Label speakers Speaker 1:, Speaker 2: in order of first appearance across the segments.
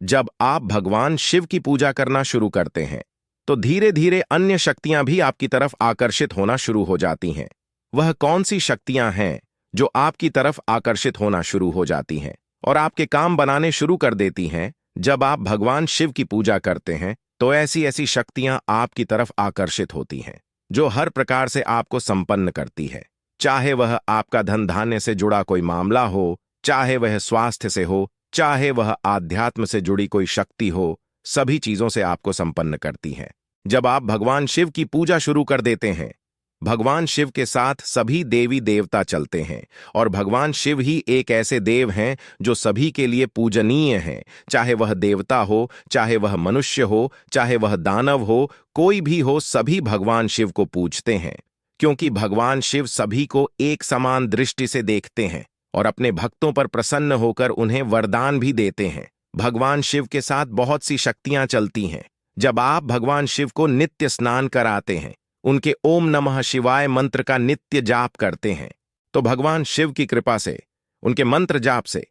Speaker 1: जब आप भगवान शिव की पूजा करना शुरू करते हैं तो धीरे धीरे अन्य शक्तियां भी आपकी तरफ आकर्षित होना शुरू हो जाती हैं। वह कौन सी शक्तियां हैं जो आपकी तरफ आकर्षित होना शुरू हो जाती हैं और आपके काम बनाने शुरू कर देती हैं? जब आप भगवान शिव की पूजा करते हैं तो ऐसी ऐसी शक्तियां आपकी तरफ आकर्षित होती हैं जो हर प्रकार से आपको संपन्न करती है। चाहे वह आपका धन धान्य से जुड़ा कोई मामला हो, चाहे वह स्वास्थ्य से हो, चाहे वह आध्यात्म से जुड़ी कोई शक्ति हो, सभी चीजों से आपको संपन्न करती हैं। जब आप भगवान शिव की पूजा शुरू कर देते हैं, भगवान शिव के साथ सभी देवी देवता चलते हैं और भगवान शिव ही एक ऐसे देव हैं जो सभी के लिए पूजनीय हैं। चाहे वह देवता हो, चाहे वह मनुष्य हो, चाहे वह दानव हो, कोई भी हो, सभी भगवान शिव को पूजते हैं क्योंकि भगवान शिव सभी को एक समान दृष्टि से देखते हैं और अपने भक्तों पर प्रसन्न होकर उन्हें वरदान भी देते हैं। भगवान शिव के साथ बहुत सी शक्तियां चलती हैं। जब आप भगवान शिव को नित्य स्नान कराते हैं, उनके ओम नमः शिवाय मंत्र का नित्य जाप करते हैं, तो भगवान शिव की कृपा से, उनके मंत्र जाप से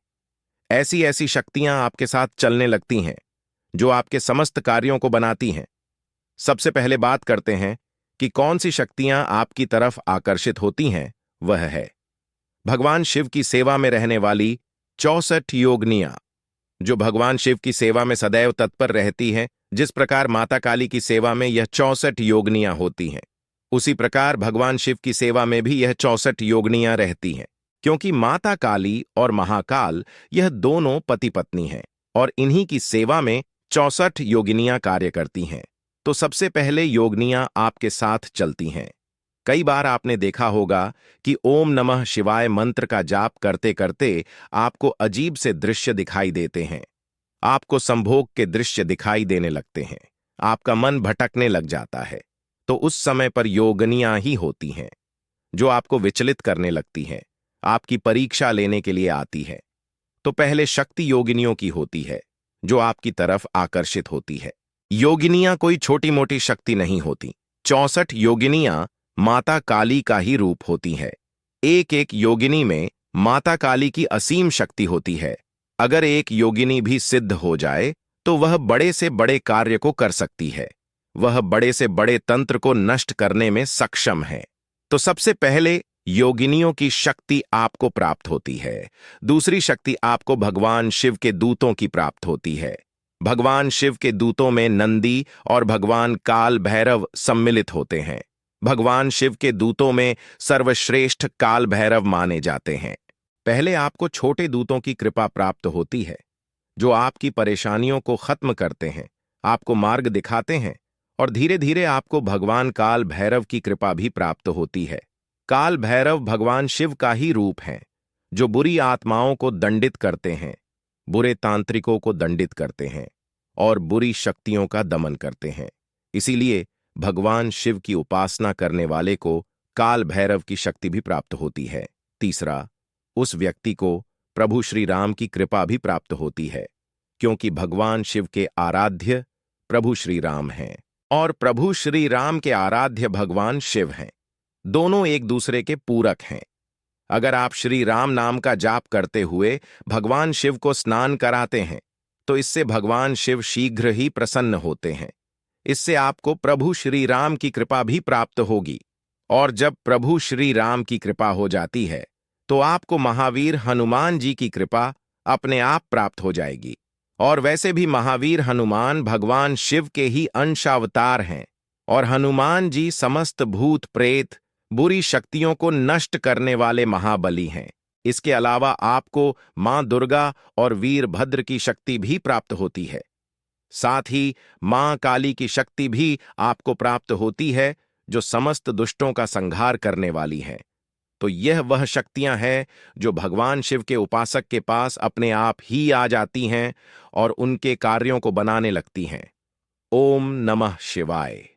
Speaker 1: ऐसी ऐसी शक्तियां आपके साथ चलने लगती हैं जो आपके समस्त कार्यों को बनाती हैं। सबसे पहले बात करते हैं कि कौन सी शक्तियां आपकी तरफ आकर्षित होती हैं। वह है भगवान शिव की सेवा में रहने वाली 64 योगिनियां, जो भगवान शिव की सेवा में सदैव तत्पर रहती हैं। जिस प्रकार माता काली की सेवा में यह 64 योगिनियां होती हैं, उसी प्रकार भगवान शिव की सेवा में भी यह 64 योगिनियां रहती हैं, क्योंकि माता काली और महाकाल यह दोनों पति पत्नी हैं और इन्हीं की सेवा में 64 योगिनियां कार्य करती हैं। तो सबसे पहले योगिनियां आपके साथ चलती हैं। कई बार आपने देखा होगा कि ओम नमः शिवाय मंत्र का जाप करते करते आपको अजीब से दृश्य दिखाई देते हैं। आपको संभोग के दृश्य दिखाई देने लगते हैं, आपका मन भटकने लग जाता है। तो उस समय पर योगिनियां ही होती हैं जो आपको विचलित करने लगती हैं, आपकी परीक्षा लेने के लिए आती है। तो पहले शक्ति योगिनियों की होती है जो आपकी तरफ आकर्षित होती है। योगिनियां कोई छोटी मोटी शक्ति नहीं होती। 64 योगिनियां माता काली का ही रूप होती है। एक एक योगिनी में माता काली की असीम शक्ति होती है। अगर एक योगिनी भी सिद्ध हो जाए तो वह बड़े से बड़े कार्य को कर सकती है। वह बड़े से बड़े तंत्र को नष्ट करने में सक्षम है। तो सबसे पहले योगिनियों की शक्ति आपको प्राप्त होती है। दूसरी शक्ति आपको भगवान शिव के दूतों की प्राप्त होती है। भगवान शिव के दूतों में नंदी और भगवान काल भैरव सम्मिलित होते हैं। भगवान शिव के दूतों में सर्वश्रेष्ठ काल भैरव माने जाते हैं। पहले आपको छोटे दूतों की कृपा प्राप्त होती है जो आपकी परेशानियों को खत्म करते हैं, आपको मार्ग दिखाते हैं, और धीरे धीरे आपको भगवान काल भैरव की कृपा भी प्राप्त होती है। काल भैरव भगवान शिव का ही रूप हैं जो बुरी आत्माओं को दंडित करते हैं, बुरे तांत्रिकों को दंडित करते हैं और बुरी शक्तियों का दमन करते हैं। इसीलिए भगवान शिव की उपासना करने वाले को काल भैरव की शक्ति भी प्राप्त होती है। तीसरा, उस व्यक्ति को प्रभु श्री राम की कृपा भी प्राप्त होती है, क्योंकि भगवान शिव के आराध्य प्रभु श्री राम हैं और प्रभु श्री राम के आराध्य भगवान शिव हैं। दोनों एक दूसरे के पूरक हैं। अगर आप श्री राम नाम का जाप करते हुए भगवान शिव को स्नान कराते हैं तो इससे भगवान शिव शीघ्र ही प्रसन्न होते हैं। इससे आपको प्रभु श्री राम की कृपा भी प्राप्त होगी, और जब प्रभु श्री राम की कृपा हो जाती है तो आपको महावीर हनुमान जी की कृपा अपने आप प्राप्त हो जाएगी। और वैसे भी महावीर हनुमान भगवान शिव के ही अंशावतार हैं और हनुमान जी समस्त भूत प्रेत बुरी शक्तियों को नष्ट करने वाले महाबली हैं। इसके अलावा आपको मां दुर्गा और वीरभद्र की शक्ति भी प्राप्त होती है। साथ ही मां काली की शक्ति भी आपको प्राप्त होती है जो समस्त दुष्टों का संहार करने वाली हैं। तो यह वह शक्तियां हैं जो भगवान शिव के उपासक के पास अपने आप ही आ जाती हैं और उनके कार्यों को बनाने लगती हैं। ओम नमः शिवाय।